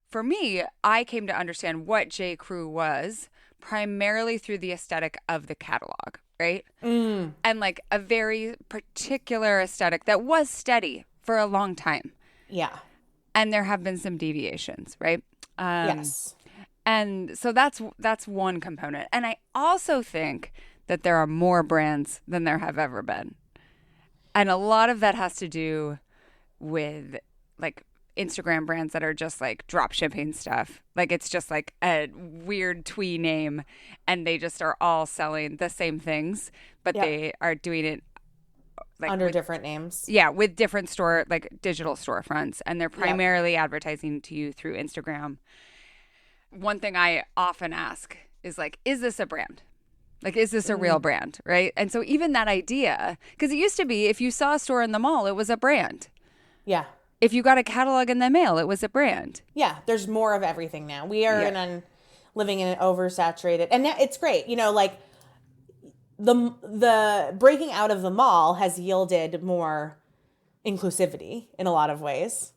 for me, I came to understand what J. Crew was primarily through the aesthetic of the catalog, right? And like a very particular aesthetic that was steady for a long time. Yeah. And there have been some deviations, right? Yes. And so that's one component. And I also think that there are more brands than there have ever been. And a lot of that has to do with like Instagram brands that are just like drop shipping stuff. Like it's just like a weird twee name and they just are all selling the same things, but Yep. they are doing it like Under with, different names. yeah, with different store like digital storefronts, and they're primarily advertising to you through Instagram. One thing I often ask is like, is this a brand? Like, is this a real brand? Right. And so even that idea, because it used to be if you saw a store in the mall, it was a brand. Yeah. If you got a catalog in the mail, it was a brand. Yeah. There's more of everything now. We are living in an oversaturated, and it's great. You know, like the breaking out of the mall has yielded more inclusivity in a lot of ways,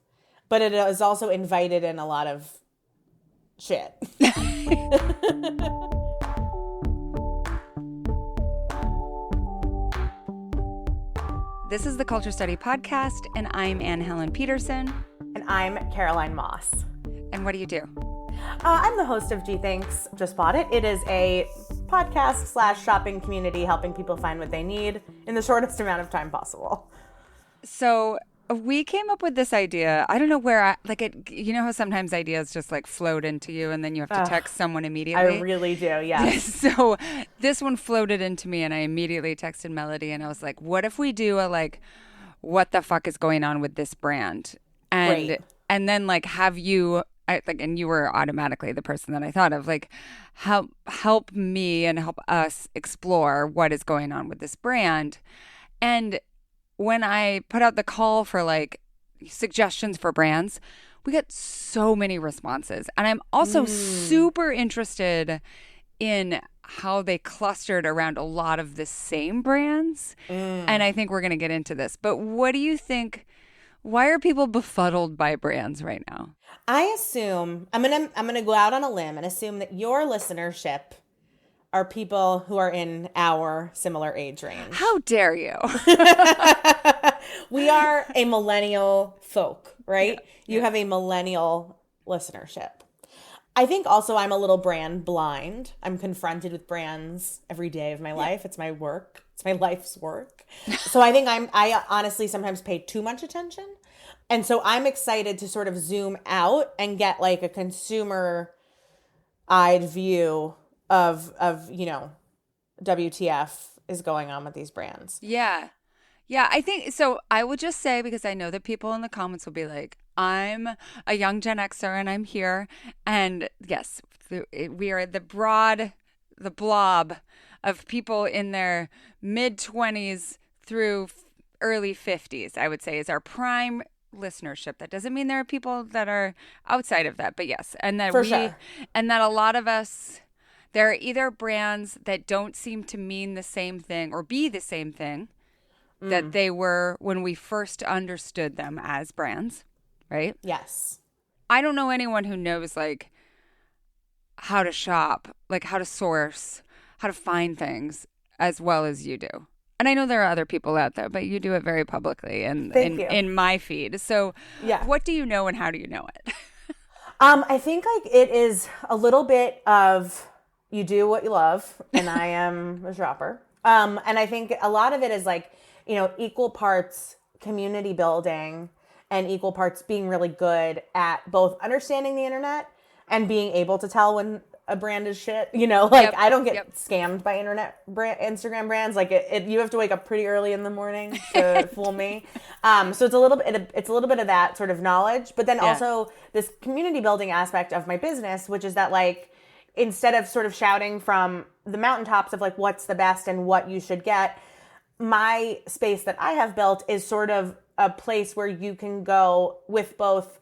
but it has also invited in a lot of shit. This is the Culture Study Podcast, and I'm Anne Helen Peterson. And I'm Caroline Moss. And what do you do? I'm the host of G Thinks Just Bought It. It is a podcast / shopping community helping people find what they need in the shortest amount of time possible. So we came up with this idea. I don't know where you know how sometimes ideas just like float into you and then you have to text someone immediately? I really do, yes. So this one floated into me and I immediately texted Melody and I was like, what if we do a like, what the fuck is going on with this brand? And Great. and then like have you and you were automatically the person that I thought of, like help me and help us explore what is going on with this brand. And when I put out the call for like suggestions for brands, we got so many responses. And I'm also super interested in how they clustered around a lot of the same brands. And I think we're going to get into this. But what do you think? Why are people befuddled by brands right now? I assume I'm gonna go out on a limb and assume that your listenership are people who are in our similar age range. How dare you? We are a millennial folk, right? Yeah. You have a millennial listenership. I think also I'm a little brand blind. I'm confronted with brands every day of my life. It's my work. It's my life's work. So I think I honestly sometimes pay too much attention. And so I'm excited to sort of zoom out and get like a consumer eyed view of you know, WTF is going on with these brands. Yeah. Yeah, I think so. I will just say, because I know that people in the comments will be like, I'm a young Gen Xer and I'm here. And yes, we are the blob of people in their mid 20s through early 50s, I would say, is our prime listenership. That doesn't mean there are people that are outside of that, but yes. And that and that a lot of us, there are either brands that don't seem to mean the same thing or be the same thing that they were when we first understood them as brands, right? Yes. I don't know anyone who knows like how to shop, like how to source, how to find things as well as you do. And I know there are other people out there, but you do it very publicly and in my feed. So what do you know and how do you know it? I think like it is a little bit of you do what you love, and I am a shopper. And I think a lot of it is like, you know, equal parts community building and equal parts being really good at both understanding the internet and being able to tell when a brand is shit. You know, like I don't get scammed by Instagram brands. Like you have to wake up pretty early in the morning to fool me. So it's a little bit of that sort of knowledge, but then also this community building aspect of my business, which is that like, instead of sort of shouting from the mountaintops of like what's the best and what you should get, my space that I have built is sort of a place where you can go with both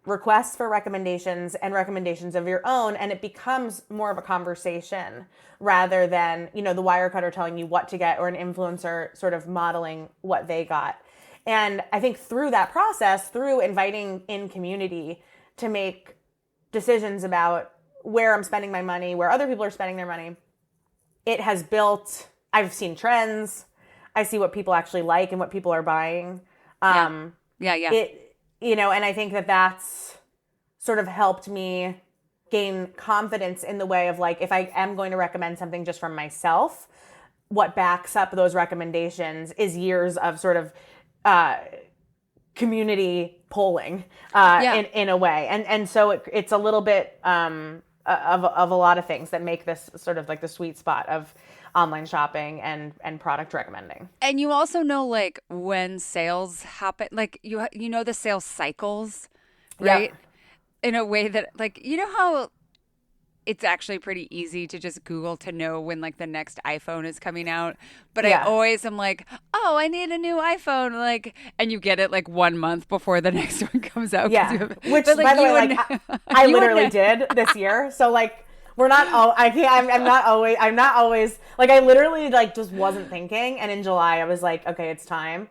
requests for recommendations and recommendations of your own, and it becomes more of a conversation rather than, you know, the wire cutter telling you what to get or an influencer sort of modeling what they got. And I think through that process, through inviting in community to make decisions about where I'm spending my money, where other people are spending their money, it has built, I've seen trends. I see what people actually like and what people are buying. Yeah. It, and I think that that's sort of helped me gain confidence in the way of like, if I am going to recommend something just from myself, what backs up those recommendations is years of sort of community polling in a way. And so it's a little bit of a lot of things that make this sort of like the sweet spot of online shopping and product recommending. And you also know like when sales happen, like you know the sales cycles, right? Yep. In a way that like, you know how it's actually pretty easy to just Google to know when like the next iPhone is coming out. But I always am like, oh, I need a new iPhone. Like, and you get it like 1 month before the next one comes out. Yeah. Which, by the way, like I literally did this year. So like, we're not, I'm not always, like I literally like just wasn't thinking. And in July I was like, okay, it's time.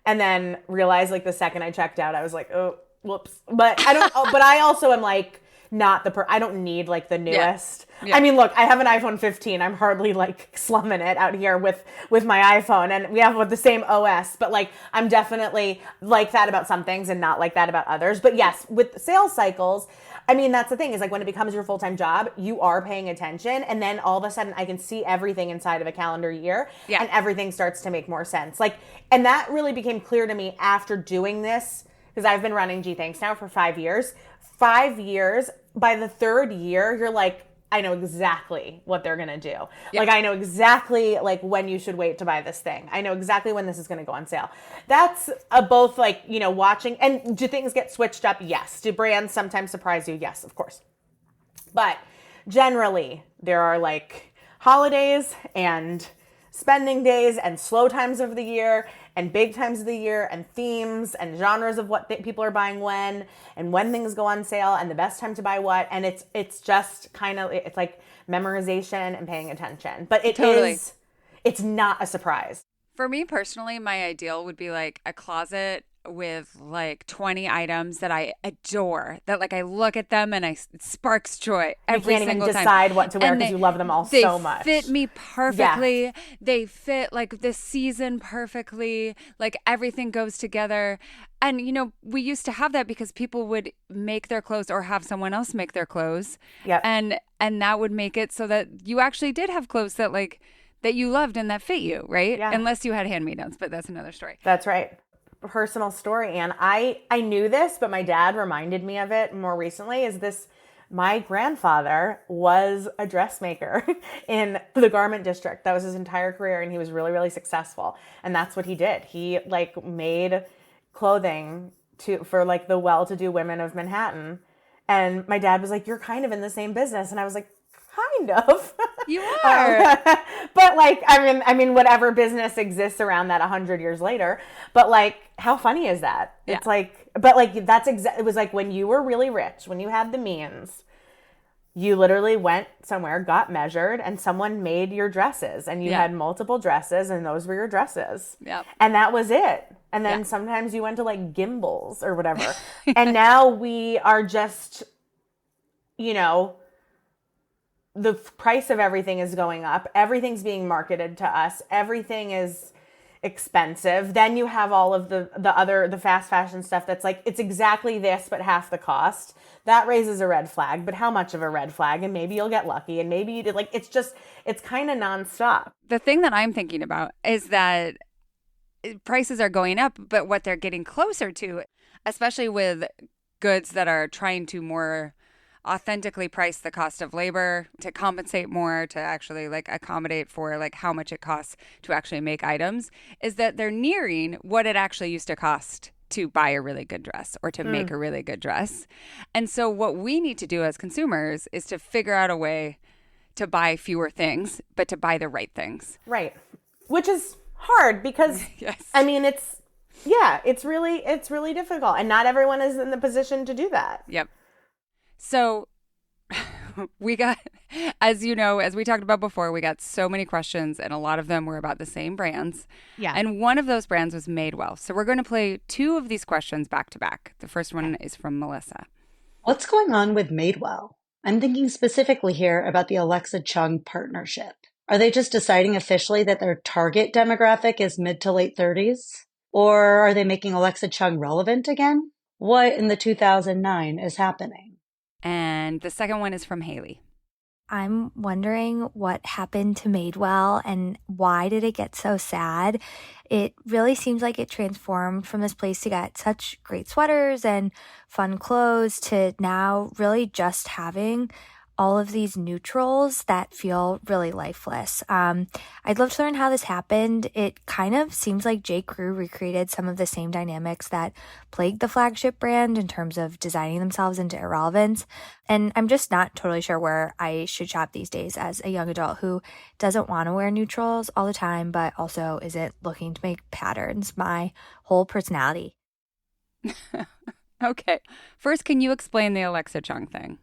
And then realized like the second I checked out, I was like, oh, whoops. But I also am like, I don't need like the newest. Yeah. I mean, look, I have an iPhone 15. I'm hardly like slumming it out here with my iPhone, and we have the same OS, but like I'm definitely like that about some things and not like that about others. But yes, with sales cycles, I mean, that's the thing is like when it becomes your full-time job, you are paying attention, and then all of a sudden I can see everything inside of a calendar year and everything starts to make more sense. Like, and that really became clear to me after doing this, because I've been running G Thanks now for 5 years. 5 years, by the third year, you're like, I know exactly what they're going to do. Yep. Like, I know exactly like when you should wait to buy this thing. I know exactly when this is going to go on sale. That's both like, watching. And do things get switched up? Yes. Do brands sometimes surprise you? Yes, of course. But generally, there are like holidays and spending days and slow times of the year and big times of the year and themes and genres of what people are buying when things go on sale and the best time to buy what. And it's just kind of, it's like memorization and paying attention. But it's not a surprise. For me personally, my ideal would be like a closet with like 20 items that I adore, that like I look at them and it sparks joy every single time. You can't even decide what to wear because you love them all so much. They fit me perfectly. Yeah. They fit like the season perfectly. Like everything goes together. And, we used to have that because people would make their clothes or have someone else make their clothes. Yep. And that would make it so that you actually did have clothes that like that you loved and that fit you, right? Yeah. Unless you had hand-me-downs, but that's another story. That's right. Personal story, and I knew this, but my dad reminded me of it more recently, my grandfather was a dressmaker in the garment district. That was his entire career, and he was really, really successful. And that's what he did. He like made clothing for like the well-to-do women of Manhattan. And my dad was like, "You're kind of in the same business." And I was like, kind of. You are. But like, I mean, whatever business exists around that 100 years later. But like, how funny is that? Yeah. It's like, but like, it was like when you were really rich, when you had the means, you literally went somewhere, got measured, and someone made your dresses, and you had multiple dresses, and those were your dresses. Yeah. And that was it. And then sometimes you went to like Gimbals or whatever. And now we are just, the price of everything is going up. Everything's being marketed to us. Everything is expensive. Then you have all of the fast fashion stuff that's like, it's exactly this, but half the cost. That raises a red flag, but how much of a red flag? And maybe you'll get lucky. And maybe you did like, it's kind of nonstop. The thing that I'm thinking about is that prices are going up, but what they're getting closer to, especially with goods that are trying to more authentically price the cost of labor to compensate more, to actually like accommodate for like how much it costs to actually make items, is that they're nearing what it actually used to cost to buy a really good dress or to make a really good dress. And so what we need to do as consumers is to figure out a way to buy fewer things, but to buy the right things. Right. Which is hard because I mean, it's really difficult, and not everyone is in the position to do that. Yep. So we got, as you know, as we talked about before, we got so many questions, and a lot of them were about the same brands. Yeah. And one of those brands was Madewell. So we're going to play two of these questions back to back. The first one is from Melissa. What's going on with Madewell? I'm thinking specifically here about the Alexa Chung partnership. Are they just deciding officially that their target demographic is mid to late 30s? Or are they making Alexa Chung relevant again? What in the 2009 is happening? And the second one is from Haley. I'm wondering what happened to Madewell and why did it get so sad? It really seems like it transformed from this place to get such great sweaters and fun clothes to now really just having all of these neutrals that feel really lifeless. I'd love to learn how this happened. It kind of seems like J. Crew recreated some of the same dynamics that plagued the flagship brand in terms of designing themselves into irrelevance. And I'm just not totally sure where I should shop these days as a young adult who doesn't want to wear neutrals all the time, but also isn't looking to make patterns my whole personality. Okay. First, can you explain the Alexa Chung thing?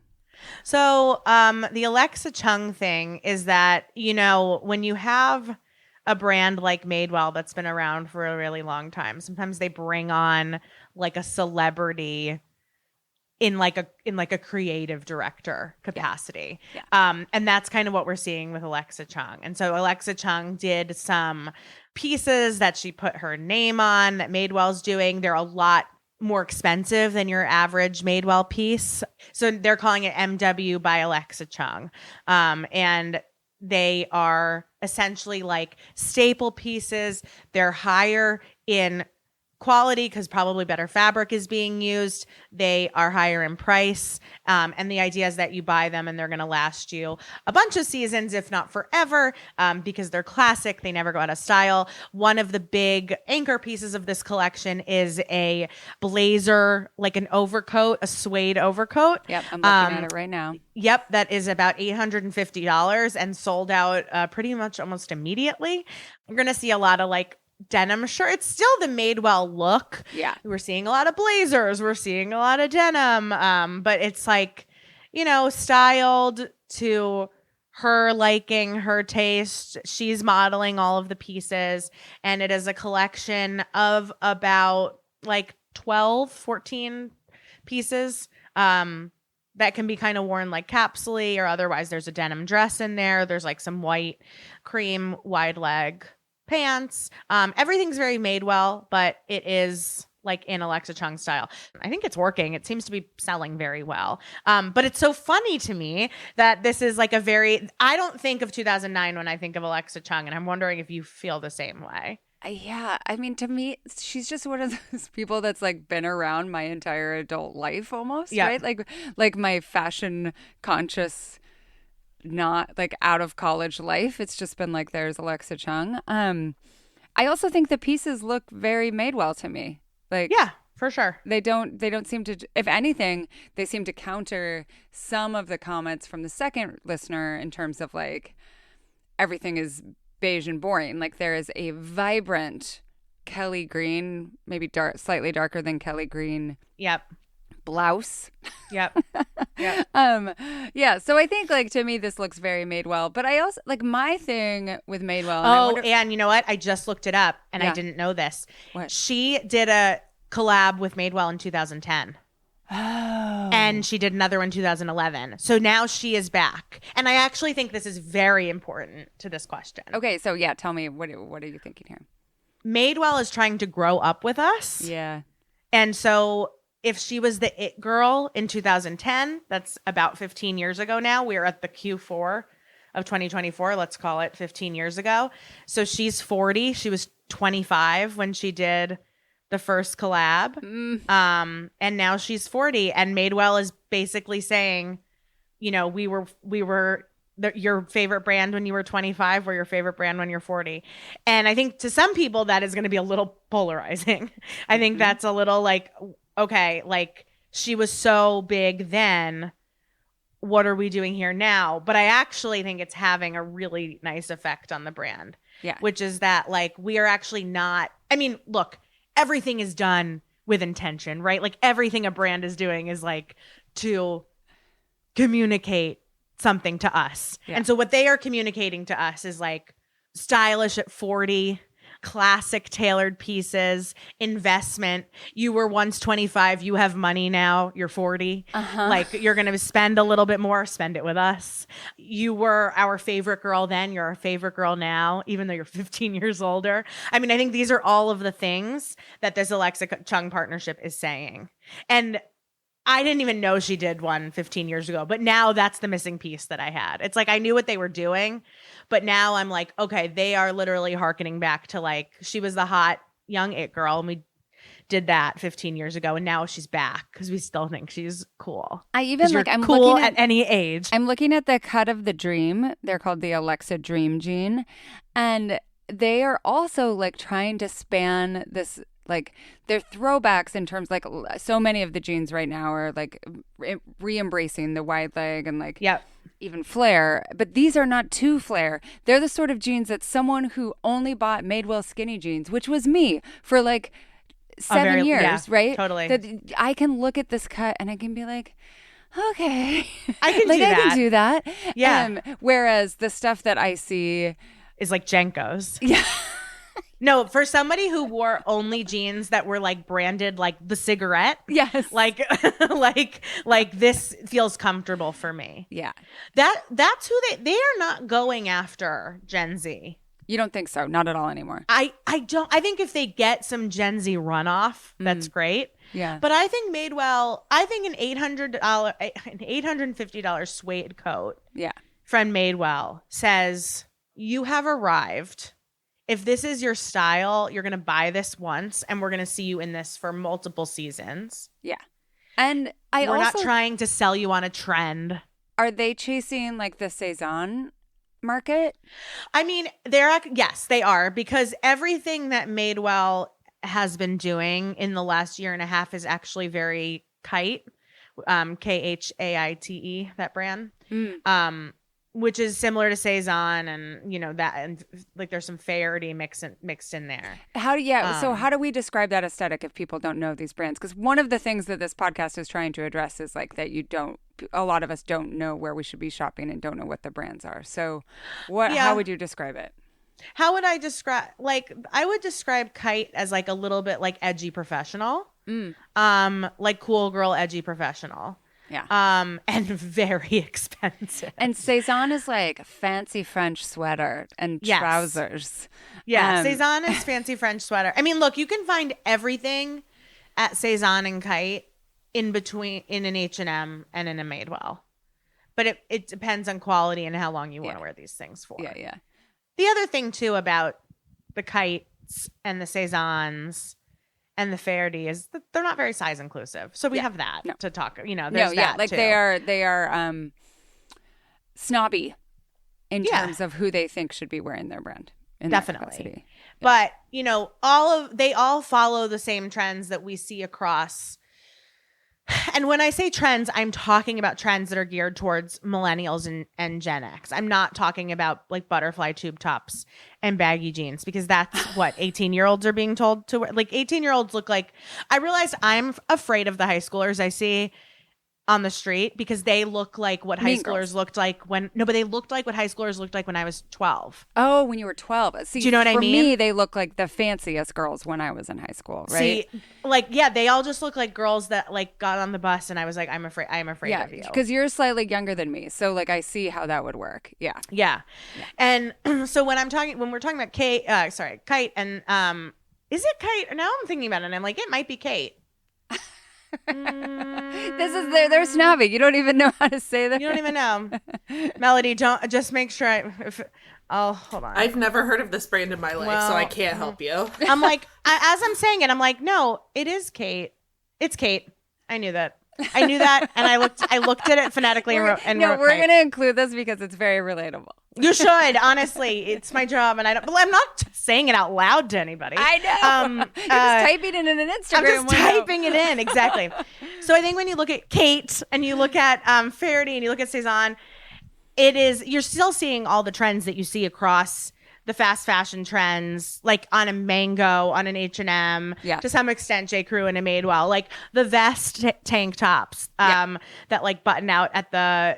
So the Alexa Chung thing is that, when you have a brand like Madewell that's been around for a really long time, sometimes they bring on like a celebrity in like a creative director capacity. Yeah. And that's kind of what we're seeing with Alexa Chung. And so Alexa Chung did some pieces that she put her name on that Madewell's doing. They're a lot more expensive than your average Madewell piece. So they're calling it MW by Alexa Chung. And they are essentially like staple pieces. They're higher in quality because probably better fabric is being used. They are higher in price. And the idea is that you buy them and they're going to last you a bunch of seasons, if not forever, because they're classic. They never go out of style. One of the big anchor pieces of this collection is a blazer, like an overcoat, a suede overcoat. Yep, I'm looking at it right now. Yep, that is about $850 and sold out pretty much almost immediately. You're going to see a lot of like denim shirt. It's still the Madewell look. Yeah. We're seeing a lot of blazers. We're seeing a lot of denim. But it's like, styled to her liking, her taste. She's modeling all of the pieces. And it is a collection of about like 12, 14 pieces. That can be kind of worn like capsule or otherwise there's a denim dress in there. There's like some white cream wide leg pants. Everything's very Madewell, but it is like in Alexa Chung style. I think it's working. It seems to be selling very well. But it's so funny to me that this is like I don't think of 2009 when I think of Alexa Chung, and I'm wondering if you feel the same way. Yeah, I mean, to me, she's just one of those people that's like been around my entire adult life almost, Yeah. right? Like my fashion conscious, not like out of college life. It's just been like, there's Alexa Chung. I also think the pieces look very Madewell to me. Like, Yeah, for sure. they don't seem to, if anything, they seem to counter some of the comments from the second listener in terms of like everything is beige and boring. Like there is a vibrant Kelly green, maybe slightly darker than Kelly green. Yep. Blouse. Yep. Yep. Yeah, so I think like to me this looks very Madewell, but I also like my thing with Madewell. And you know what? I just looked it up and Yeah. I didn't know this. What? She did a collab with Madewell in 2010. Oh. And she did another one in 2011. So now she is back. And I actually think this is very important to this question. Okay, so yeah, tell me what are you thinking here? Madewell is trying to grow up with us. Yeah. And so if she was the it girl in 2010, that's about 15 years ago now. We're at the Q4 of 2024. Let's call it 15 years ago. So she's 40. She was 25 when she did the first collab. And now she's 40. And Madewell is basically saying, we were your favorite brand when you were 25, or your favorite brand when you're 40. And I think to some people that is going to be a little polarizing. I think that's a little like, okay, like she was so big then, what are we doing here now? But I actually think it's having a really nice effect on the brand. Yeah. Which is that like we are actually not, I mean, look, everything is done with intention, right? Like everything a brand is doing is like to communicate something to us. Yeah. And so what they are communicating to us is like stylish at 40, classic tailored pieces, investment. You were once 25, you have money now, you're 40. Like you're going to spend a little bit more, spend it with us. You were our favorite girl then, you're our favorite girl now, even though you're 15 years older. I mean, I think these are all of the things that this Alexa Chung partnership is saying. And I didn't even know she did one 15 years ago, but now that's the missing piece that I had. It's like I knew what they were doing, but now I'm like, okay, they are literally hearkening back to like she was the hot young it girl, and we did that 15 years ago, and now she's back because we still think she's cool. I even like I'm cool looking at any age. I'm looking at the cut of the Dream. They're called the Alexa Dream Jean, and they are also like trying to span this. Like they're throwbacks in terms like so many of the jeans right now are like re-embracing the wide leg and like even flare, but these are not too flare. They're the sort of jeans that someone who only bought Madewell skinny jeans, which was me for like 7 years, right? Totally. That I can look at this cut and I can be like, okay, I can like do I that. can do that. Yeah. Whereas the stuff that I see is like Jenkos. Yeah. No, for somebody who wore only jeans that were like branded like the cigarette. Yes. Like this feels comfortable for me. Yeah. That's who they are not going after Gen Z. You don't think so? Not at all anymore. I don't. I think if they get some Gen Z runoff, that's great. Yeah. But I think Madewell, an $850 suede coat. Yeah. From Madewell says, you have arrived. If this is your style, you're going to buy this once and we're going to see you in this for multiple seasons. Yeah. And we're not trying to sell you on a trend. Are they chasing like the Cezanne market? I mean, yes, they are, because everything that Madewell has been doing in the last year and a half is actually very Kite, Khaite, that brand. Which is similar to Cezanne, and you know that, and like there's some Faherty mixed in there. So how do we describe that aesthetic if people don't know these brands? Because one of the things that this podcast is trying to address is like that a lot of us don't know where we should be shopping and don't know what the brands are. So how would you describe it? How would I describe? Like I would describe Kite as like a little bit like edgy professional, like cool girl edgy professional. Yeah. And very expensive. And Cezanne is like fancy French sweater and trousers. Yeah, Cezanne is fancy French sweater. I mean, look, you can find everything at Cezanne and Kite in an H&M and in a Madewell. But it depends on quality and how long you want to wear these things for. Yeah. The other thing too about the Kites and the Cezannes and the Faherty is that they're not very size inclusive. So we have that to talk, there's that like too. they are snobby in terms of who they think should be wearing their brand. Definitely. But, they all follow the same trends that we see across. And when I say trends, I'm talking about trends that are geared towards millennials and Gen X. I'm not talking about like butterfly tube tops and baggy jeans, because that's what 18-year-olds are being told to wear. Like 18-year-olds look like, I realize I'm afraid of the high schoolers I see on the street, because they look like what high schoolers looked like they looked like what high schoolers looked like when I was 12. Oh, when you were 12. See, do you know what I mean? For me, they look like the fanciest girls when I was in high school, right? See, they all just look like girls that like got on the bus and I was like, I'm afraid of you. Because you're slightly younger than me. So like I see how that would work. Yeah. And so when we're talking about Kite and is it Kite? Now I'm thinking about it and I'm like, it might be Kate. They're snobby. You don't even know how to say that. You don't even know. Melody, don't just make sure hold on. I've never heard of this brand in my life, so I can't help you. I'm like, as I'm saying it, I'm like, no, it is Kate. It's Kate. I knew that. And I looked at it phonetically and wrote. We're going to include this because it's very relatable. You should, honestly. It's my job, and I'm not saying it out loud to anybody. I know. You're just typing it in an Instagram I'm just window. typing it in, exactly. So I think when you look at Kate and you look at Faherty and you look at Cezanne, you're still seeing all the trends that you see across the fast fashion trends, like on a Mango, on an H&M, to some extent J. Crew and a Madewell, like the vest tank tops that like button out at the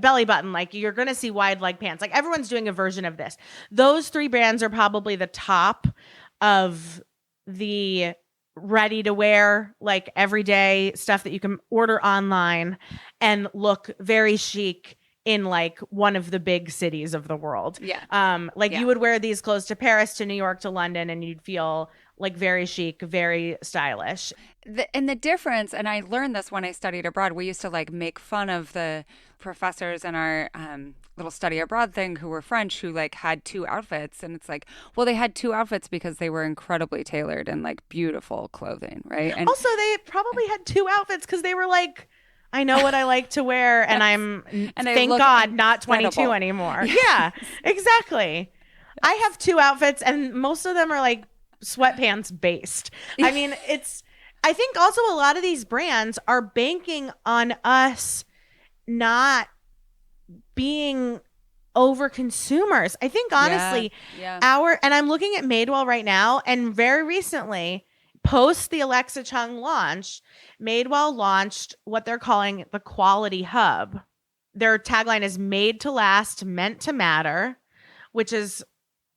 belly button. Like you're going to see wide leg pants. Like everyone's doing a version of this. Those 3 brands are probably the top of the ready to wear, like everyday stuff that you can order online and look very chic in like one of the big cities of the world. Yeah. You would wear these clothes to Paris, to New York, to London, and you'd feel like very chic, very stylish. And the difference, and I learned this when I studied abroad, we used to like make fun of the professors in our little study abroad thing who were French, who like had 2 outfits. And it's like, well, they had 2 outfits because they were incredibly tailored and like beautiful clothing, right? And also, they probably had 2 outfits because they were like, I know what I like to wear, and thank God, not 22 anymore. Yeah, exactly. I have 2 outfits, and most of them are like sweatpants based. I mean, I think also a lot of these brands are banking on us not being over consumers. I think honestly, and I'm looking at Madewell right now, and very recently, post the Alexa Chung launch, Madewell launched what they're calling the Quality Hub. Their tagline is made to last, meant to matter, which is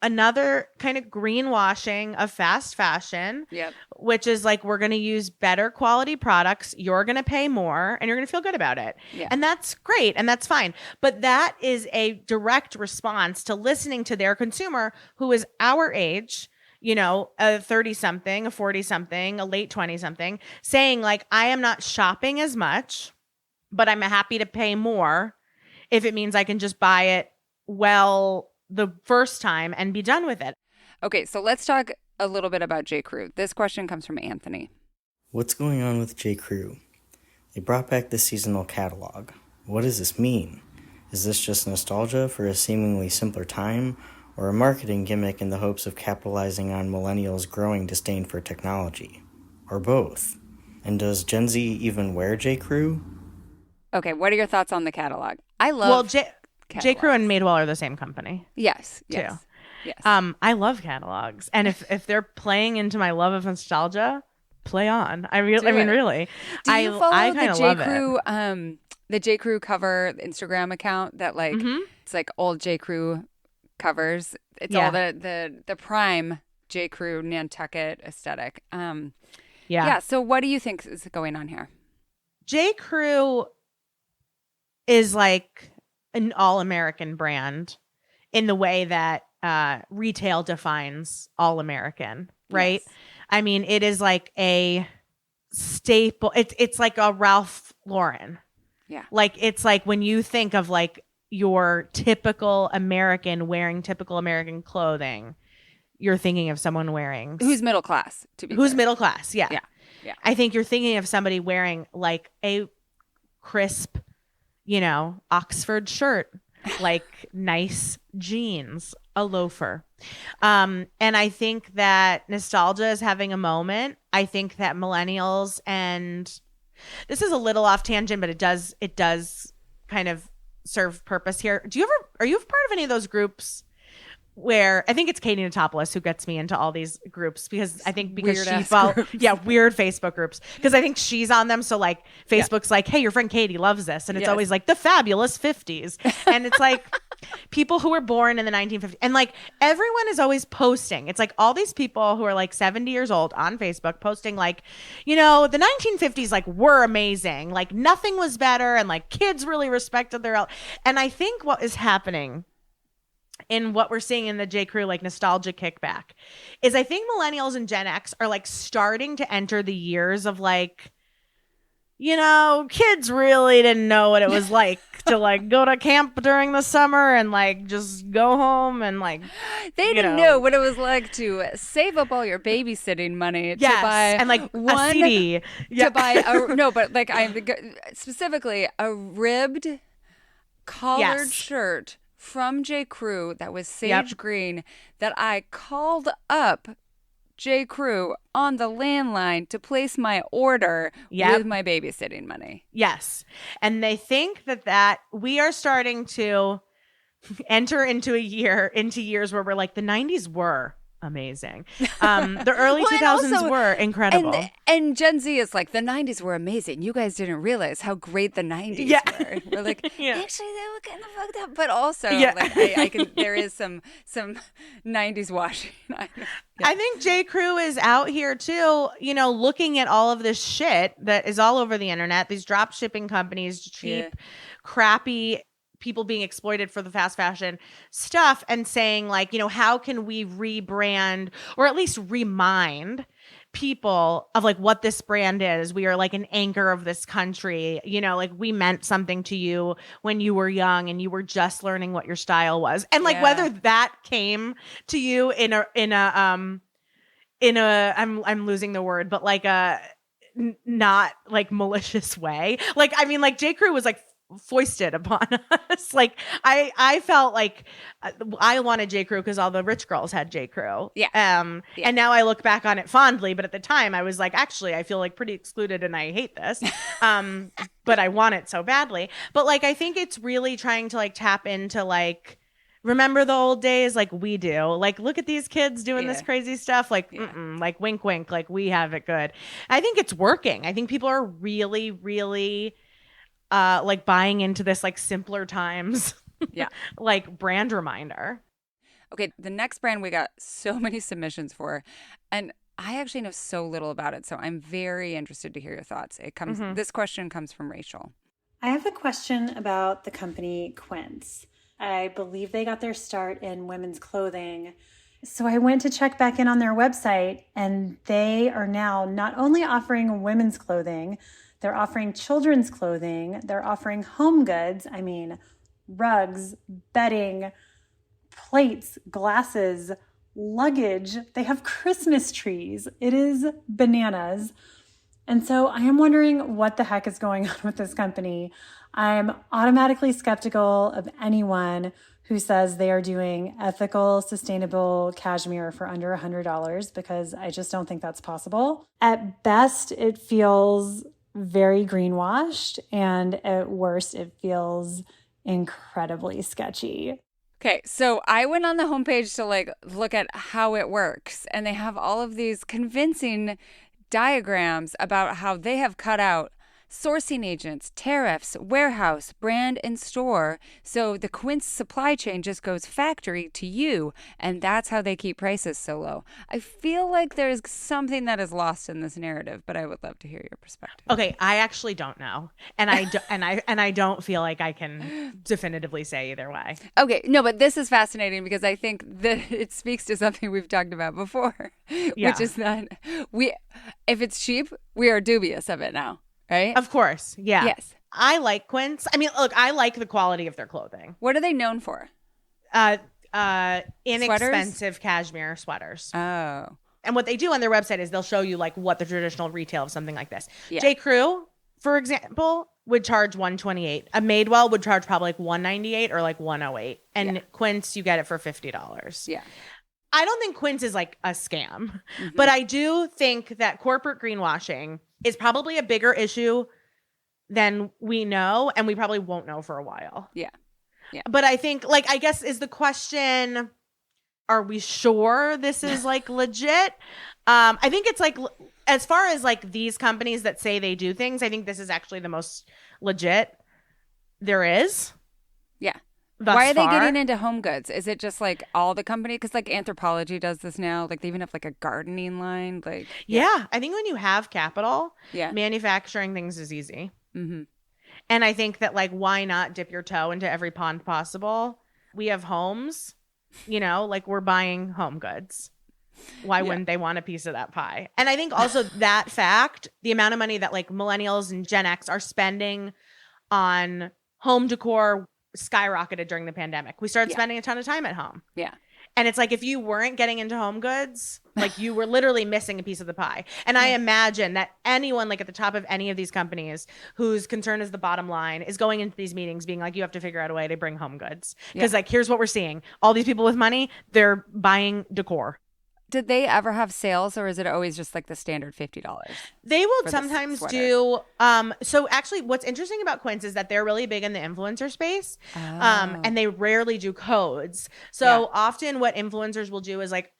another kind of greenwashing of fast fashion, which is like, we're going to use better quality products. You're going to pay more and you're going to feel good about it. Yeah. And that's great. And that's fine. But that is a direct response to listening to their consumer who is our age, you know, a 30-something, a 40-something, a late 20-something, saying like, I am not shopping as much, but I'm happy to pay more if it means I can just buy it the first time and be done with it. Okay, so let's talk a little bit about J. Crew. This question comes from Anthony. What's going on with J. Crew? They brought back the seasonal catalog. What does this mean? Is this just nostalgia for a seemingly simpler time, or a marketing gimmick in the hopes of capitalizing on millennials' growing disdain for technology? Or both? And does Gen Z even wear J. Crew? Okay, what are your thoughts on the catalog? I love J. Crew and Madewell are the same company. Yes. Yes. I love catalogs, and if they're playing into my love of nostalgia, play on. Really. Do you follow the J. Crew? The J. Crew cover Instagram account that like it's like old J. Crew covers. It's all the prime J. Crew Nantucket aesthetic. So what do you think is going on here? J. Crew is like an all-American brand in the way that retail defines all-American, right? Yes. I mean, it is like a staple. It's like a Ralph Lauren. Yeah. Like, it's like when you think of like your typical American wearing typical American clothing, you're thinking of someone wearing... Who's middle class, to be Who's fair. middle class, yeah. I think you're thinking of somebody wearing like a crisp, you know, Oxford shirt, like nice jeans, a loafer. And I think that nostalgia is having a moment. I think that millennials, and this is a little off tangent, but it does kind of serve purpose here. Are you part of any of those groups where I think it's Katie Natopoulos who gets me into all these groups because she follows weird Facebook groups because I think she's on them. So like Facebook's like, hey, your friend Katie loves this. And it's always like the fabulous 50s. And it's like people who were born in the 1950s. And like everyone is always posting. It's like all these people who are like 70 years old on Facebook posting like, you know, the 1950s like were amazing. Like nothing was better. And like kids really respected their and I think what is happening in what we're seeing in the J. Crew like nostalgia kickback is I think millennials and Gen X are like starting to enter the years of like, you know, kids really didn't know what it was like to like go to camp during the summer and like just go home and like they didn't know what it was like to save up all your babysitting money to buy and like a CD to buy but I specifically a ribbed collared shirt from J. Crew that was sage green that I called up J. Crew on the landline to place my order with my babysitting money. Yes. And they think that we are starting to enter into years where we're like the 90s were amazing. The early 2000s were incredible. And Gen Z is like, the 90s were amazing. You guys didn't realize how great the 90s were. We're like, actually, they were kind of fucked up. But also, like, I can. There is some 90s washing. I think J. Crew is out here too, looking at all of this shit that is all over the internet. These drop shipping companies, cheap, crappy people being exploited for the fast fashion stuff, and saying like, how can we rebrand or at least remind people of like what this brand is? We are like an anchor of this country, like we meant something to you when you were young and you were just learning what your style was. And like whether that came to you in a I'm losing the word, but like a not like malicious way. Like, I mean, like J. Crew was like foisted upon us. Like I felt like I wanted J. Crew because all the rich girls had J. Crew. And now I look back on it fondly, but at the time I was like, actually, I feel like pretty excluded and I hate this. But I want it so badly. But like, I think it's really trying to like tap into like, remember the old days like we do. Like, look at these kids doing this crazy stuff. Like, like wink, wink, like we have it good. I think it's working. I think people are really, really like buying into this like simpler times like brand reminder. Okay, the next brand we got so many submissions for, and I actually know so little about it, so I'm very interested to hear your thoughts. This question comes from Rachel. I have a question about the company Quince. I believe they got their start in women's clothing. So I went to check back in on their website, and they are now not only offering women's clothing, they're offering children's clothing. They're offering home goods. I mean, rugs, bedding, plates, glasses, luggage. They have Christmas trees. It is bananas. And so I am wondering what the heck is going on with this company. I'm automatically skeptical of anyone who says they are doing ethical, sustainable cashmere for under $100 because I just don't think that's possible. At best, it feels very greenwashed, and at worst, it feels incredibly sketchy. Okay, so I went on the homepage to like look at how it works, and they have all of these convincing diagrams about how they have cut out sourcing agents, tariffs, warehouse, brand, and store. So the Quince supply chain just goes factory to you, and that's how they keep prices so low. I feel like there's something that is lost in this narrative, but I would love to hear your perspective. Okay, I actually don't know, and I don't feel like I can definitively say either way. Okay, no, but this is fascinating because I think that it speaks to something we've talked about before, which is that if it's cheap, we are dubious of it now. Right? Of course. Yeah. Yes. I like Quince. I mean, look, I like the quality of their clothing. What are they known for? Inexpensive cashmere sweaters. Oh. And what they do on their website is they'll show you like what the traditional retail of something like this. Yeah. J. Crew, for example, would charge $128. A Madewell would charge probably like $198 or like $108. And Quince, you get it for $50. Yeah. I don't think Quince is like a scam, but I do think that corporate greenwashing is probably a bigger issue than we know, and we probably won't know for a while. Yeah. Yeah. But I think, like, I guess is the question, are we sure this is like legit? I think it's like, as far as like these companies that say they do things, I think this is actually the most legit there is. Yeah. Why are they getting into home goods? Is it just like all the company? Because like Anthropologie does this now. Like they even have like a gardening line. Like yeah. I think when you have capital, manufacturing things is easy. Mm-hmm. And I think that like, why not dip your toe into every pond possible? We have homes, like we're buying home goods. Why wouldn't they want a piece of that pie? And I think also that fact, the amount of money that like millennials and Gen X are spending on home decor skyrocketed during the pandemic. We started spending a ton of time at home. Yeah. And it's like, if you weren't getting into home goods, like you were literally missing a piece of the pie. And I imagine that anyone like at the top of any of these companies whose concern is the bottom line is going into these meetings being like, you have to figure out a way to bring home goods. Because like, here's what we're seeing. All these people with money, they're buying decor. Did they ever have sales, or is it always just like the standard $50? They will sometimes do. So actually, what's interesting about Quince is that they're really big in the influencer space, and they rarely do codes. So often, what influencers will do is like,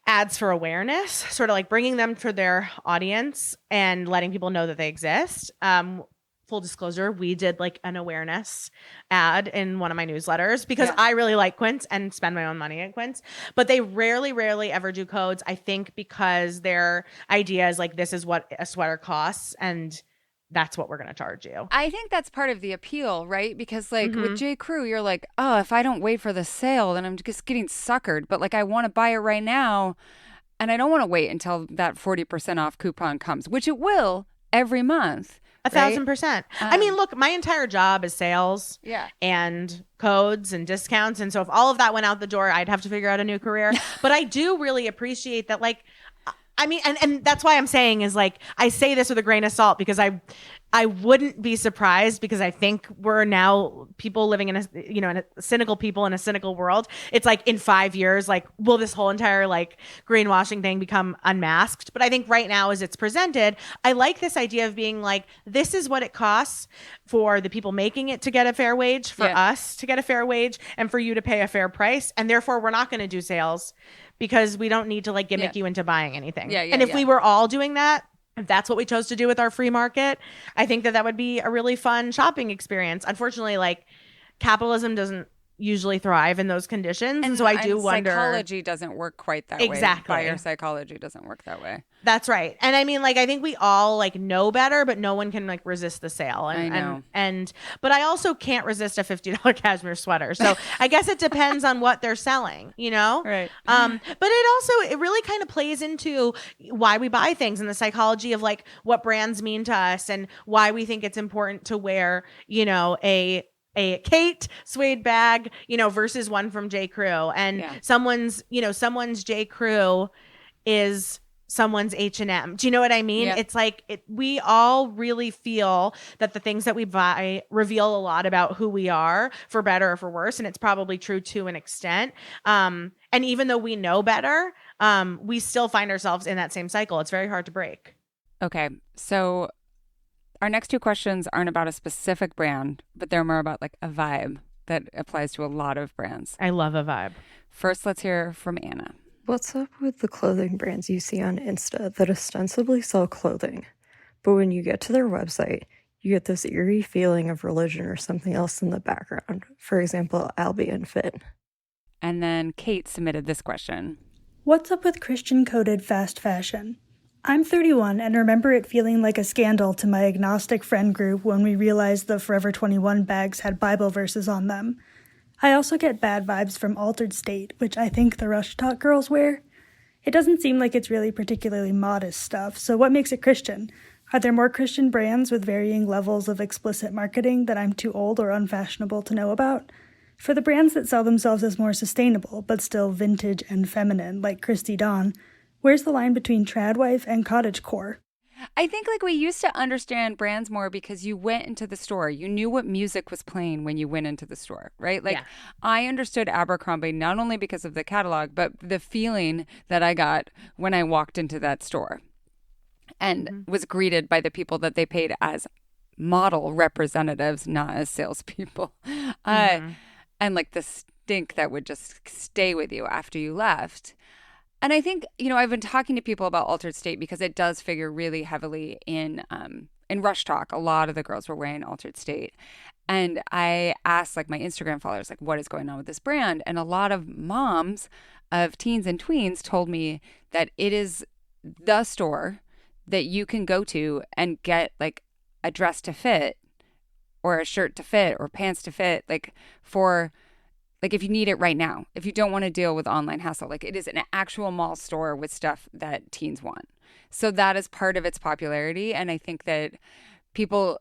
ads for awareness, sort of like bringing them to their audience and letting people know that they exist. Full disclosure, we did like an awareness ad in one of my newsletters because I really like Quince and spend my own money at Quince, but they rarely ever do codes. I think because their idea is like, this is what a sweater costs and that's what we're going to charge you. I think that's part of the appeal, right? Because like with J. Crew, you're like, oh, if I don't wait for the sale, then I'm just getting suckered. But like, I want to buy it right now. And I don't want to wait until that 40% off coupon comes, which it will every month. 1,000%. I mean, look, my entire job is sales and codes and discounts. And so if all of that went out the door, I'd have to figure out a new career. But I do really appreciate that, like, I mean, and that's why I'm saying is like, I say this with a grain of salt because I wouldn't be surprised because I think we're now people living in a cynical people in a cynical world. It's like in 5 years, like, will this whole entire like greenwashing thing become unmasked? But I think right now as it's presented, I like this idea of being like, this is what it costs for the people making it to get a fair wage, for us to get a fair wage, and for you to pay a fair price. And therefore we're not going to do sales because we don't need to like gimmick you into buying anything. And if we were all doing that, if that's what we chose to do with our free market, I think that would be a really fun shopping experience. Unfortunately, like capitalism doesn't usually thrive in those conditions. And so I do wonder. Psychology doesn't work quite that way. Exactly. Buyer psychology doesn't work that way. That's right. And I mean, like, I think we all like know better, but no one can like resist the sale. And, I know. But I also can't resist a $50 cashmere sweater. So I guess it depends on what they're selling, you know? Right. But it really kind of plays into why we buy things and the psychology of like what brands mean to us and why we think it's important to wear, you know, a Kate suede bag, you know, versus one from J. Crew. And someone's J. Crew is someone's H&M. Do you know what I mean? It's like we all really feel that the things that we buy reveal a lot about who we are, for better or for worse. And it's probably true to an extent. And even though we know better, we still find ourselves in that same cycle. It's very hard to break. Okay. So our next two questions aren't about a specific brand, but they're more about like a vibe that applies to a lot of brands. I love a vibe. First, let's hear from Anna. What's up with the clothing brands you see on Insta that ostensibly sell clothing, but when you get to their website, you get this eerie feeling of religion or something else in the background? For example, Albion Fit. And then Kate submitted this question. What's up with Christian-coded fast fashion? I'm 31 and remember it feeling like a scandal to my agnostic friend group when we realized the Forever 21 bags had Bible verses on them. I also get bad vibes from Altered State, which I think the Rush Talk girls wear. It doesn't seem like it's really particularly modest stuff, so what makes it Christian? Are there more Christian brands with varying levels of explicit marketing that I'm too old or unfashionable to know about? For the brands that sell themselves as more sustainable, but still vintage and feminine, like Christy Dawn, where's the line between tradwife and cottagecore? I think like we used to understand brands more because you went into the store. You knew what music was playing when you went into the store, right? Like I understood Abercrombie not only because of the catalog, but the feeling that I got when I walked into that store and was greeted by the people that they paid as model representatives, not as salespeople. And like the stink that would just stay with you after you left. And I think, you know, I've been talking to people about Altered State because it does figure really heavily in Rush Talk. A lot of the girls were wearing Altered State. And I asked like my Instagram followers, like, what is going on with this brand? And a lot of moms of teens and tweens told me that it is the store that you can go to and get like a dress to fit or a shirt to fit or pants to fit, like for... like if you need it right now, if you don't want to deal with online hassle, like it is an actual mall store with stuff that teens want. So that is part of its popularity. And I think that people,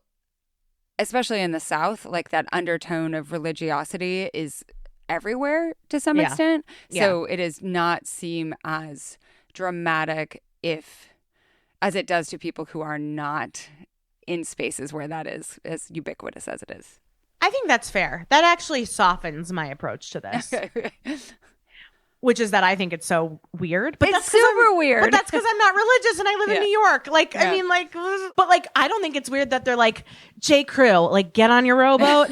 especially in the South, like that undertone of religiosity is everywhere to some extent. So it does not seem as dramatic as it does to people who are not in spaces where that is as ubiquitous as it is. I think that's fair. That actually softens my approach to this. Which is that I think it's so weird. But it's super weird. But that's because I'm not religious and I live in New York. Like, I mean, like, but like, I don't think it's weird that they're like, J. Crew, like, get on your rowboat.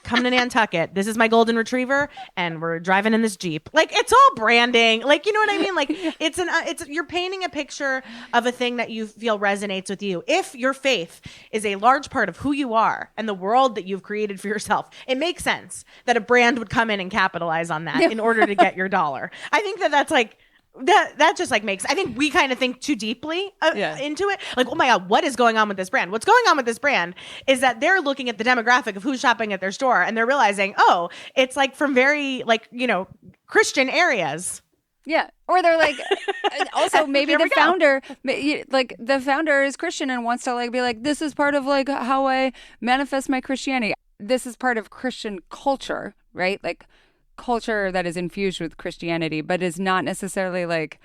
coming to Nantucket. This is my golden retriever, and we're driving in this Jeep. Like, it's all branding. Like, you know what I mean? Like, you're painting a picture of a thing that you feel resonates with you. If your faith is a large part of who you are and the world that you've created for yourself, it makes sense that a brand would come in and capitalize on that in order to get your dollar. I think that's like, that just like makes, I think we kind of think too deeply into it. Like, oh my God, what is going on with this brand? What's going on with this brand is that they're looking at the demographic of who's shopping at their store, and they're realizing, oh, it's like from very like, you know, Christian areas. Yeah. Or they're like, also maybe the founder, like the founder is Christian and wants to like be like, this is part of like how I manifest my Christianity. This is part of Christian culture, right? Like culture that is infused with Christianity, but is not necessarily like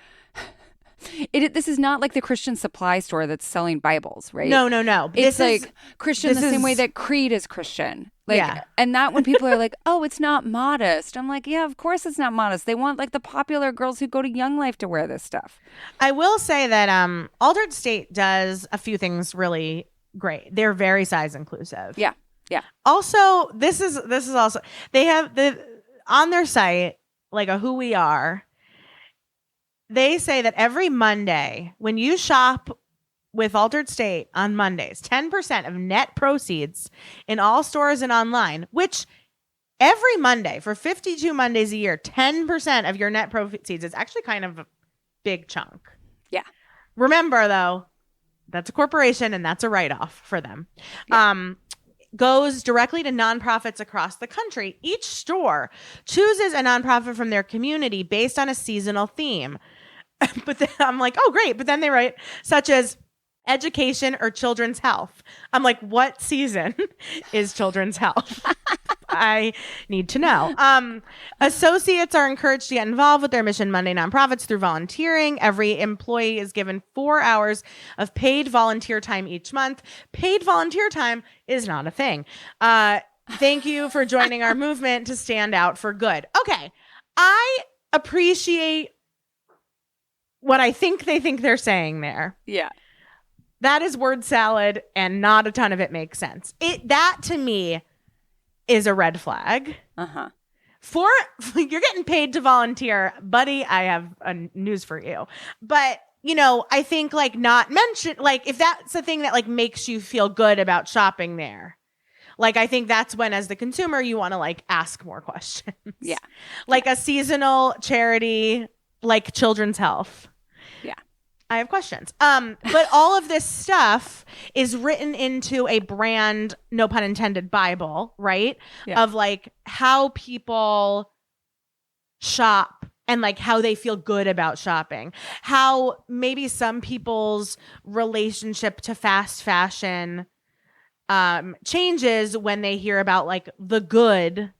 this is not like the Christian supply store that's selling Bibles, right? No. It's like Christian the same way that Creed is Christian. Like, and that when people are like, oh, it's not modest. I'm like, yeah, of course it's not modest. They want like the popular girls who go to Young Life to wear this stuff. I will say that Altered State does a few things really great. They're very size inclusive. Yeah. Also, this is also, they have on their site, like a Who We Are, they say that every Monday when you shop with Altered State on Mondays, 10% of net proceeds in all stores and online, which every Monday for 52 Mondays a year, 10% of your net proceeds is actually kind of a big chunk. Yeah. Remember, though, that's a corporation and that's a write-off for them. Yeah. Goes directly to nonprofits across the country. Each store chooses a nonprofit from their community based on a seasonal theme. But then I'm like, oh, great. But then they write such as education or children's health. I'm like, what season is children's health? I need to know. Associates are encouraged to get involved with their Mission Monday nonprofits through volunteering. Every employee is given 4 hours of paid volunteer time each month. Paid volunteer time is not a thing. Thank you for joining our movement to stand out for good. Okay. I appreciate what I think they're saying there. Yeah. That is word salad, and not a ton of it makes sense. That to me is a red flag. Uh-huh. For you're getting paid to volunteer, buddy, I have news for you. But, you know, I think like not mention, like if that's a thing that like makes you feel good about shopping there, like I think that's when as the consumer you want to like ask more questions. Yeah. Like a seasonal charity like Children's Health. Yeah. I have questions. But all of this stuff is written into a brand, no pun intended, Bible, right? Yeah. Of like how people shop and like how they feel good about shopping. How maybe some people's relationship to fast fashion changes when they hear about like the good,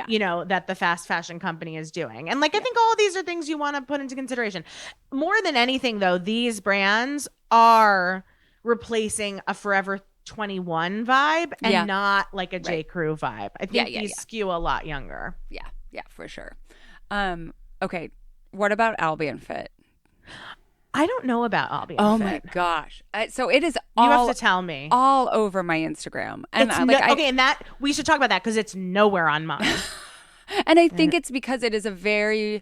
you know, that the fast fashion company is doing. And like, I think all of these are things you want to put into consideration. More than anything, though, these brands are replacing a Forever 21 vibe and not like a J. Crew vibe. I think these skew a lot younger. Yeah, for sure. Okay, what about Albion Fit? I don't know about Albion Fit. Oh my gosh. So it is you have to tell me. All over my Instagram. And and that we should talk about that because it's nowhere on mine. And I think it's because it is a very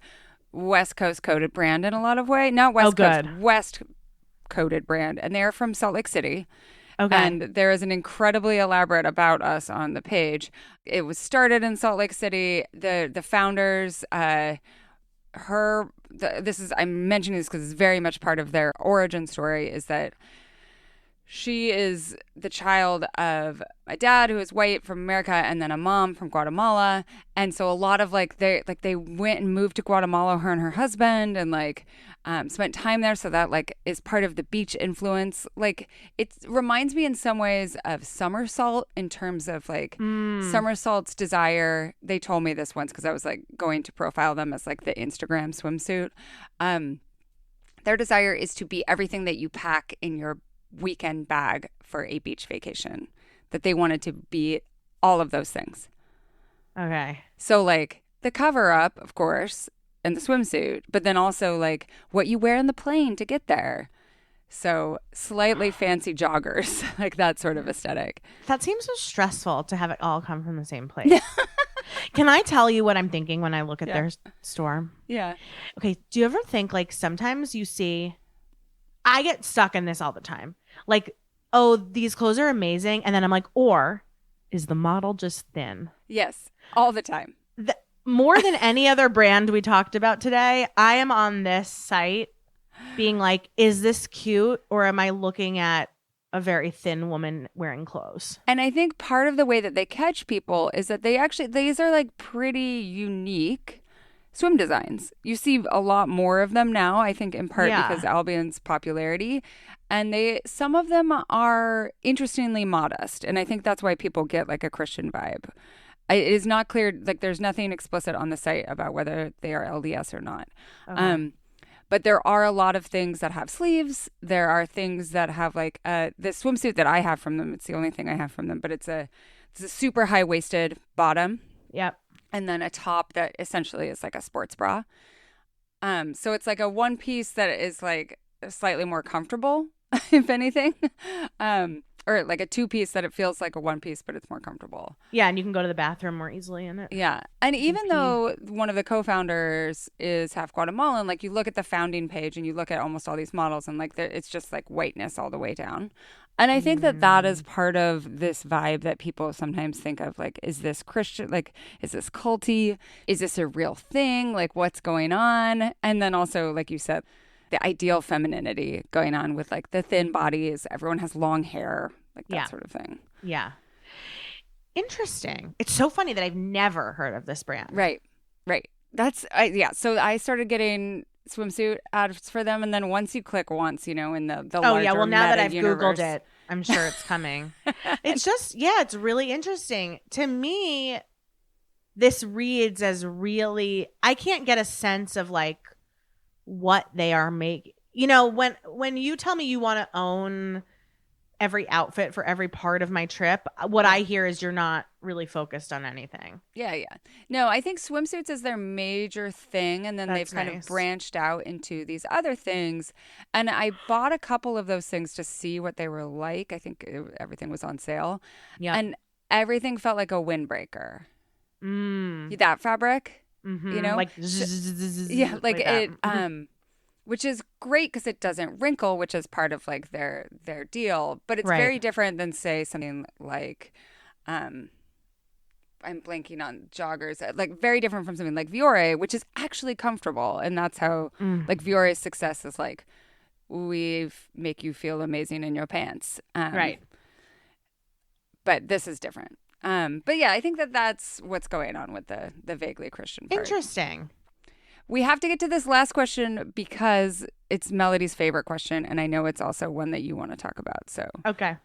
West Coast coded brand in a lot of way. Not West Coast, West coded brand. And they're from Salt Lake City. Okay. And there is an incredibly elaborate about us on the page. It was started in Salt Lake City. The founders, I'm mentioning this because it's very much part of their origin story, is that she is the child of a dad who is white from America and then a mom from Guatemala. And so a lot of they went and moved to Guatemala, her and her husband, and spent time there. So that like is part of the beach influence. Like it reminds me in some ways of Somersault in terms of like Somersault's desire. They told me this once because I was like going to profile them as like the Instagram swimsuit. Their desire is to be everything that you pack in your weekend bag for a beach vacation, that they wanted to be all of those things. Okay. So like the cover up, of course, and the swimsuit, but then also like what you wear in the plane to get there. So slightly fancy joggers, like that sort of aesthetic. That seems so stressful to have it all come from the same place. Can I tell you what I'm thinking when I look at their store? Yeah. Okay. Do you ever think like sometimes you see, I get stuck in this all the time. Like, oh, these clothes are amazing. And then I'm like, or is the model just thin? Yes. All the time. More than any other brand we talked about today, I am on this site being like, is this cute? Or am I looking at a very thin woman wearing clothes? And I think part of the way that they catch people is that these are like pretty unique swim designs. You see a lot more of them now, I think in part because Albion's popularity. And some of them are interestingly modest. And I think that's why people get like a Christian vibe. It is not clear, like there's nothing explicit on the site about whether they are LDS or not. Okay. But there are a lot of things that have sleeves. There are things that have like the swimsuit that I have from them. It's the only thing I have from them, but it's a super high-waisted bottom. Yep. And then a top that essentially is like a sports bra. So it's like a one piece that is like slightly more comfortable, if anything. Or like a two-piece that it feels like a one-piece, but it's more comfortable. Yeah, and you can go to the bathroom more easily in it. Yeah. And even though one of the co-founders is half Guatemalan, like you look at the founding page and you look at almost all these models and like it's just like whiteness all the way down. And I think that is part of this vibe that people sometimes think of, like, is this Christian? Like, is this culty? Is this a real thing? Like, what's going on? And then also, like you said, the ideal femininity going on with like the thin bodies. Everyone has long hair, like that sort of thing. Yeah. Interesting. It's so funny that I've never heard of this brand. Right. So I started getting swimsuit ads for them. And then once you click once, in the larger well, now that I've universe. Googled it, I'm sure it's coming. It's just, it's really interesting. To me, this reads as really, I can't get a sense of like, what they are making. When you tell me you want to own every outfit for every part of my trip, what I hear is you're not really focused on anything. Yeah. No, I think swimsuits is their major thing, and then they've kind of branched out into these other things. And I bought a couple of those things to see what they were like. I think everything was on sale. Yeah. And everything felt like a windbreaker. That fabric. Mm-hmm. Like like it which is great because it doesn't wrinkle, which is part of like their deal, but it's very different than say something like I'm blanking on joggers, like very different from something like Viore, which is actually comfortable. And that's how like Viore's success is like, we make you feel amazing in your pants. Right. But this is different. But yeah, I think that's what's going on with the vaguely Christian part. Interesting. We have to get to this last question because it's Melody's favorite question, and I know it's also one that you want to talk about. So okay.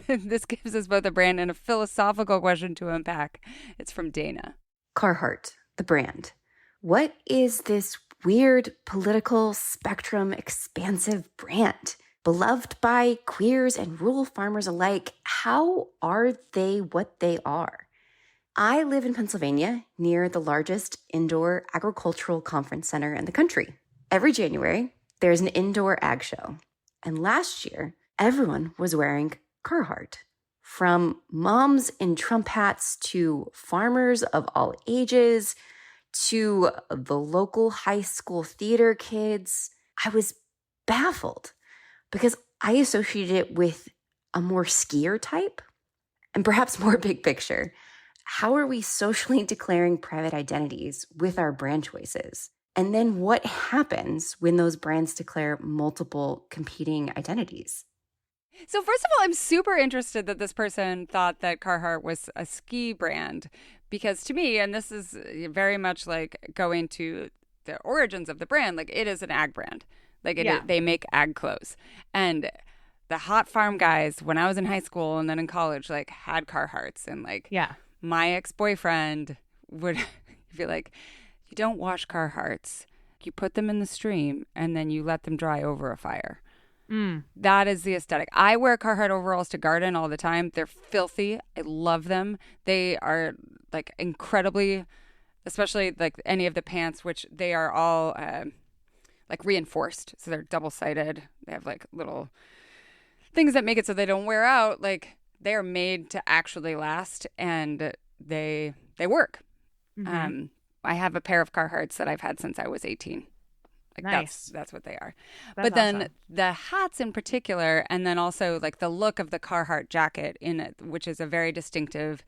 This gives us both a brand and a philosophical question to unpack. It's from Dana. Carhartt, the brand. What is this weird political spectrum expansive brand? Beloved by queers and rural farmers alike, how are they what they are? I live in Pennsylvania near the largest indoor agricultural conference center in the country. Every January, there's an indoor ag show. And last year, everyone was wearing Carhartt. From moms in Trump hats to farmers of all ages to the local high school theater kids, I was baffled because I associated it with a more skier type and perhaps more big picture. How are we socially declaring private identities with our brand choices? And then what happens when those brands declare multiple competing identities? So first of all, I'm super interested that this person thought that Carhartt was a ski brand, because to me, and this is very much like going to the origins of the brand, like it is an ag brand. Like they make ag clothes. And the hot farm guys, when I was in high school and then in college, like had Carhartts, and like my ex-boyfriend would be like, you don't wash Carhartts. You put them in the stream and then you let them dry over a fire. That is the aesthetic. I wear Carhartt overalls to garden all the time. They're filthy. I love them. They are like incredibly, especially like any of the pants, which they are all like reinforced. So they're double-sided. They have like little things that make it so they don't wear out. Like they are made to actually last, and they work. I have a pair of Carhartts that I've had since I was 18. Like Nice. That's what they are. That's but then awesome. the hats in particular, and then also like the look of the Carhartt jacket in it, which is a very distinctive,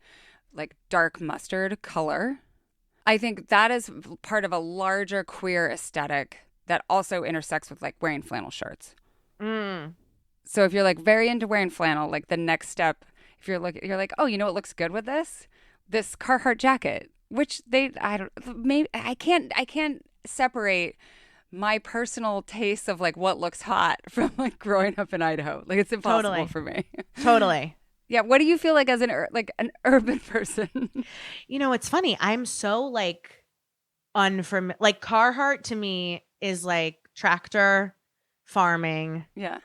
like dark mustard color. I think that is part of a larger queer aesthetic that also intersects with like wearing flannel shirts. So if you're like very into wearing flannel, like the next step, if you're like, oh, you know what looks good with this Carhartt jacket, which I can't separate my personal taste of like what looks hot from like growing up in Idaho. Like it's impossible for me. Totally. Yeah. What do you feel like as an urban person? You know, it's funny. I'm so like unfamiliar. Like Carhartt to me is like tractor, farming. Yeah.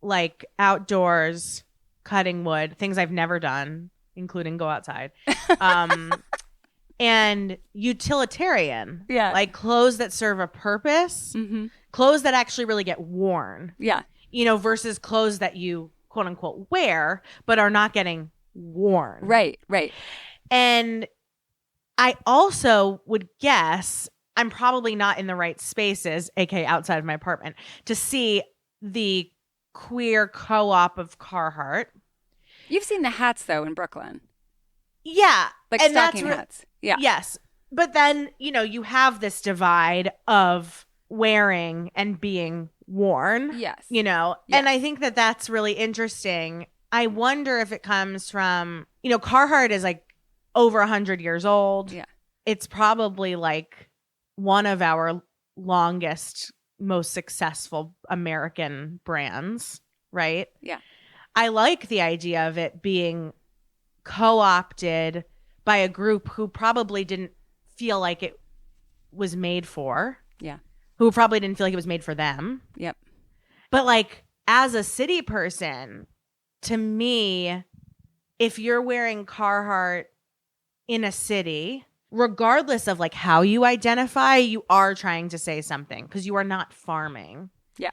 Like outdoors, cutting wood, things I've never done, including go outside. And utilitarian. Yeah. Like clothes that serve a purpose, clothes that actually really get worn. Yeah. You know, versus clothes that you quote unquote wear, but are not getting worn. Right. And I also would guess I'm probably not in the right spaces, aka outside of my apartment, to see the queer co-op of Carhartt. You've seen the hats though in Brooklyn. Yeah. Like and stocking hats. Yeah. Yes. But then, you know, you have this divide of wearing and being worn. Yes. You know, Yes. and I think that that's really interesting. I wonder if it comes from, you know, Carhartt is like over 100 years old. Yeah. It's probably like one of our longest, most successful American brands, right? Yeah. I like the idea of it being co-opted by a group who probably didn't feel like it was made for. Yeah. Who probably didn't feel like it was made for them. Yep. But like as a city person, to me, if you're wearing Carhartt in a city, regardless of like how you identify, you are trying to say something because you are not farming. Yeah.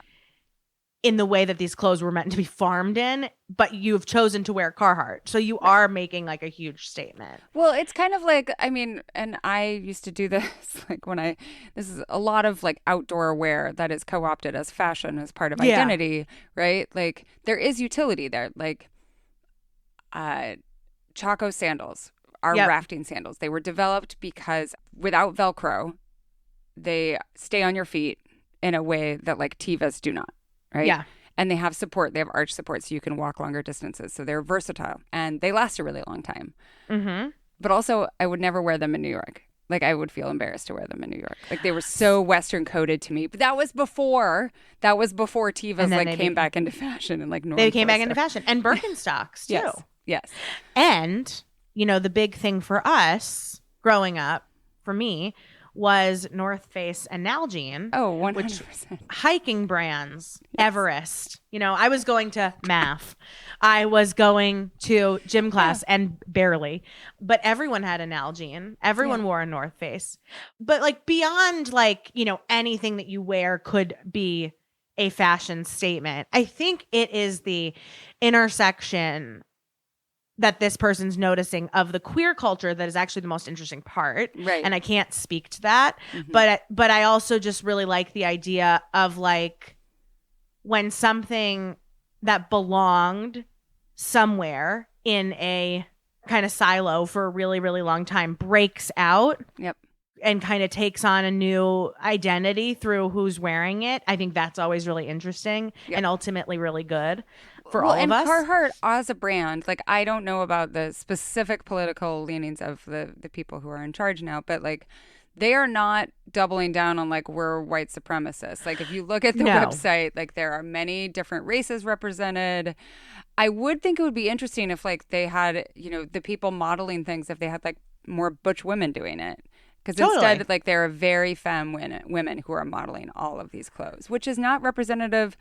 In the way that these clothes were meant to be farmed in, but you've chosen to wear Carhartt. So you are making like a huge statement. Well, it's kind of like, I mean, and I used to do this, like this is a lot of like outdoor wear that is co-opted as fashion as part of identity, right? Like there is utility there. Like Chaco sandals are rafting sandals. They were developed because without Velcro, they stay on your feet in a way that like Tevas do not. Right? Yeah. And they have support. They have arch support so you can walk longer distances. So they're versatile and they last a really long time. Mm-hmm. But also, I would never wear them in New York. Like, I would feel embarrassed to wear them in New York. Like, they were so Western coded to me. But that was before Tevas like came back into fashion and like they came back into fashion and Birkenstocks too. Yes. And you know, the big thing for us growing up, for me, was North Face and Nalgene. Oh, 100%. Which hiking brands, Everest. You know, I was going to math. I was going to gym class and barely. But everyone had a Nalgene. Everyone wore a North Face. But like beyond like, you know, anything that you wear could be a fashion statement. I think it is the intersection that this person's noticing of the queer culture that is actually the most interesting part. Right. And I can't speak to that. Mm-hmm. But I also just really like the idea of like when something that belonged somewhere in a kind of silo for a really, really long time breaks out. Yep. And kind of takes on a new identity through who's wearing it. I think that's always really interesting and ultimately really good for all of us. And Carhartt as a brand, like I don't know about the specific political leanings of the people who are in charge now, but like they are not doubling down on like we're white supremacists. Like if you look at the website, like there are many different races represented. I would think it would be interesting if like they had, you know, the people modeling things, if they had like more butch women doing it. Because instead, like, there are very femme women who are modeling all of these clothes, which is not representative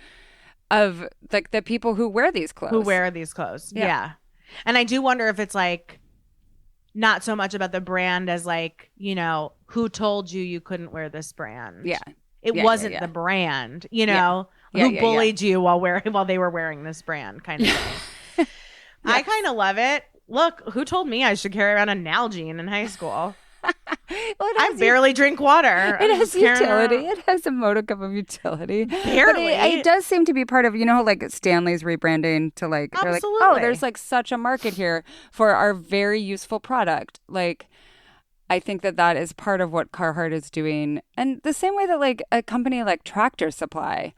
of, like, the people who wear these clothes. Yeah. And I do wonder if it's, like, not so much about the brand as, like, you know, who told you couldn't wear this brand? Yeah. It wasn't the brand, you know, who bullied you while they were wearing this brand kind of thing. I kind of love it. Look, who told me I should carry around a Nalgene in high school? I barely drink water. It has utility. It has a modicum of utility. Barely. But it does seem to be part of, you know, like Stanley's rebranding to like, they're like, oh, there's like such a market here for our very useful product. Like, I think that is part of what Carhartt is doing. And the same way that like a company like Tractor Supply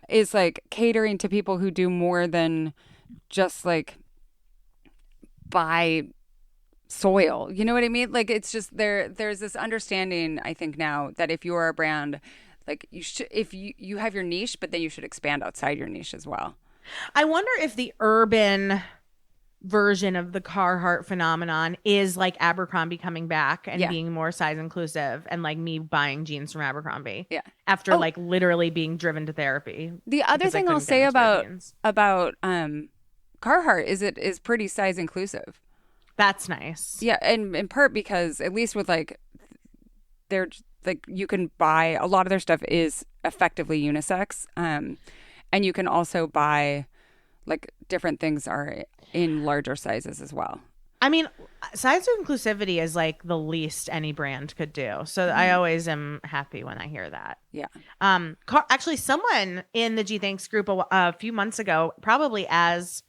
is like catering to people who do more than just like buy soil. You know what I mean? Like, it's just there's this understanding, I think, now that if you are a brand, like you should, if you have your niche, but then you should expand outside your niche as well. I wonder if the urban version of the Carhartt phenomenon is like Abercrombie coming back and being more size inclusive, and like me buying jeans from Abercrombie after like literally being driven to therapy. The other thing I'll say about Carhartt is it is pretty size inclusive. That's nice. Yeah, and in part because at least with like they're like, you can buy a lot of their stuff is effectively unisex, and you can also buy like different things are in larger sizes as well. I mean, size inclusivity is like the least any brand could do. So I always am happy when I hear that. Yeah. Actually, someone in the G Thanks group a few months ago, probably as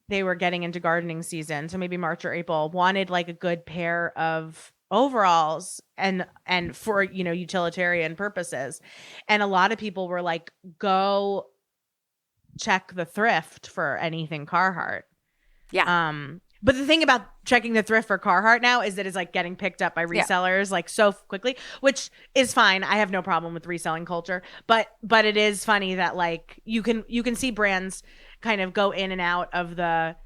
they were getting into gardening season, so maybe March or April, wanted like a good pair of overalls and for, you know, utilitarian purposes. And a lot of people were like, go check the thrift for anything Carhartt. Yeah. But the thing about checking the thrift for Carhartt now is that it's like getting picked up by resellers like so quickly, which is fine. I have no problem with reselling culture, but it is funny that like you can see brands kind of go in and out of the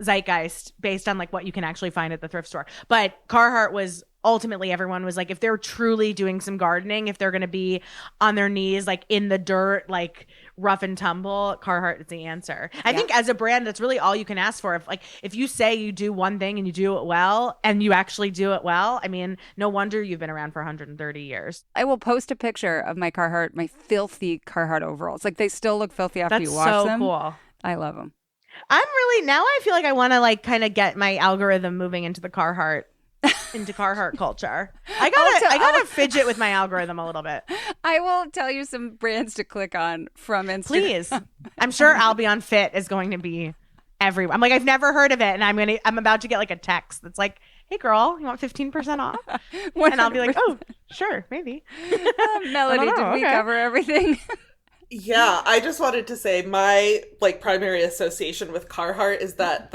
zeitgeist based on like what you can actually find at the thrift store. But Carhartt was ultimately, everyone was like, if they're truly doing some gardening, if they're going to be on their knees, like in the dirt, like rough and tumble, Carhartt is the answer. I think as a brand, that's really all you can ask for. If you say you do one thing and you do it well, and you actually do it well, I mean, no wonder you've been around for 130 years. I will post a picture of my Carhartt, my filthy Carhartt overalls. Like, they still look filthy after you wash them. That's so cool. I love them. I'm really, now I feel like I want to like kind of get my algorithm moving into the Carhartt culture. I gotta fidget with my algorithm a little bit. I will tell you some brands to click on from Instagram. Please. I'm sure Albion Fit is going to be everywhere. I'm like, I've never heard of it, and I'm about to get like a text that's like, hey girl, you want 15% off? And I'll be like, oh, sure, maybe. Melody, did we cover everything? Yeah, I just wanted to say my like primary association with Carhartt is that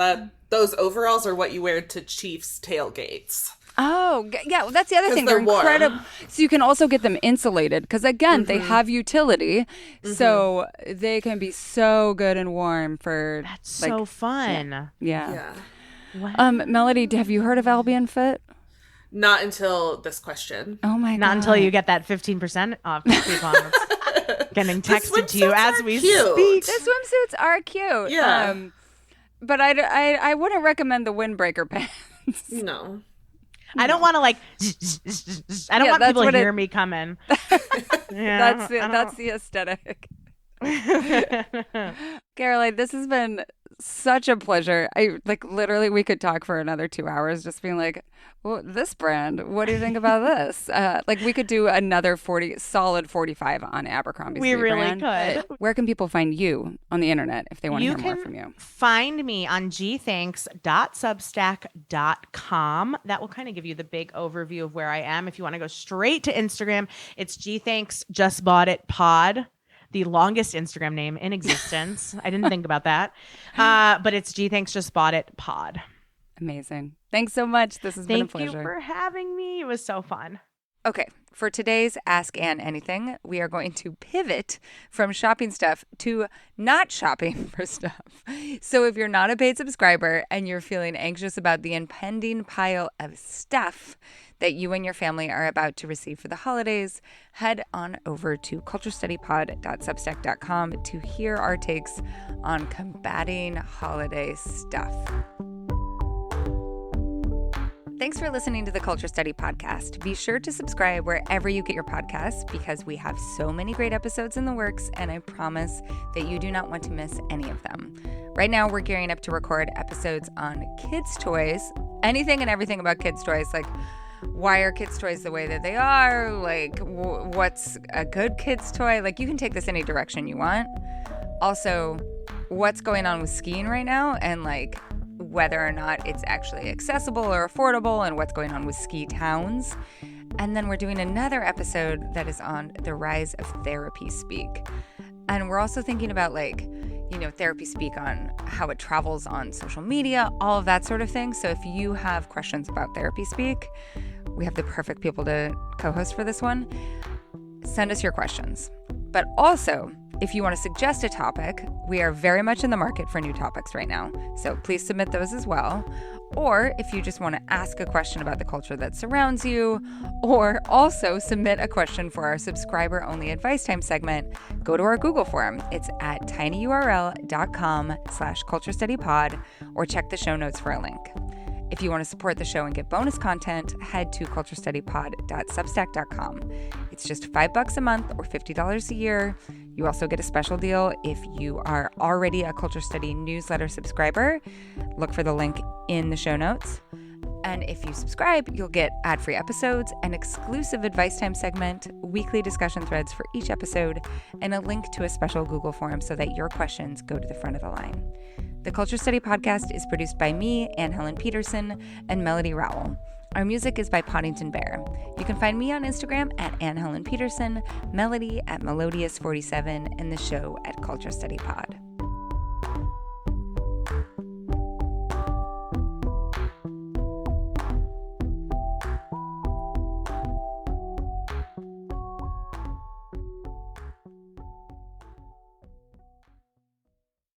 those overalls are what you wear to Chiefs tailgates. Oh, yeah. Well, that's the other thing. They're incredible. So you can also get them insulated because, again, they have utility. So they can be so good and warm for. That's like, so fun. Yeah. Melody, have you heard of Albion Fit? Not until this question. Oh my God. Not until you get that 15% off coupon. Getting texted to you as we speak. The swimsuits are cute. Yeah. But I wouldn't recommend the windbreaker pants. No. I don't want to like. I don't want people to hear me coming. That's the aesthetic. Caroline, this has been such a pleasure. I like literally we could talk for another 2 hours just being like, well, this brand, what do you think about this? Like we could do another 45 on Abercrombie's. We really brand. could. Where can people find you on the internet if they want to hear more from you? Find me on gthanks.substack.com. That will kind of give you the big overview of where I am. If you want to go straight to Instagram, it's gthanks just bought it pod. The longest Instagram name in existence. I didn't think about that. But it's gthanks just bought it pod. Amazing. Thanks so much. This has been a pleasure. Thank you for having me. It was so fun. Okay. For today's Ask Ann Anything, we are going to pivot from shopping stuff to not shopping for stuff. So if you're not a paid subscriber and you're feeling anxious about the impending pile of stuff that you and your family are about to receive for the holidays, head on over to culturestudypod.substack.com to hear our takes on combating holiday stuff. Thanks for listening to the Culture Study Podcast. Be sure to subscribe wherever you get your podcasts because we have so many great episodes in the works, and I promise that you do not want to miss any of them. Right now, we're gearing up to record episodes on kids' toys, anything and everything about kids' toys, like why are kids' toys the way that they are, like what's a good kid's toy, like you can take this any direction you want. Also, what's going on with skiing right now, and like whether or not it's actually accessible or affordable, and what's going on with ski towns. And then we're doing another episode that is on the rise of therapy speak. And we're also thinking about therapy speak on how it travels on social media, all of that sort of thing. So if you have questions about therapy speak, we have the perfect people to co-host for this one. Send us your questions. But also, if you want to suggest a topic, we are very much in the market for new topics right now. So please submit those as well. Or if you just want to ask a question about the culture that surrounds you, or also submit a question for our subscriber-only advice time segment, go to our Google form. It's at tinyurl.com/culturestudypod, or check the show notes for a link. If you want to support the show and get bonus content, head to culturestudypod.substack.com. It's just $5 a month or $50 a year. You also get a special deal if you are already a Culture Study newsletter subscriber. Look for the link in the show notes. And if you subscribe, you'll get ad-free episodes, an exclusive advice time segment, weekly discussion threads for each episode, and a link to a special Google form so that your questions go to the front of the line. The Culture Study Podcast is produced by me, Anne Helen Peterson, and Melody Rowell. Our music is by Poddington Bear. You can find me on Instagram at Anne Helen Peterson, Melody at Melodious47, and the show at Culture Study Pod.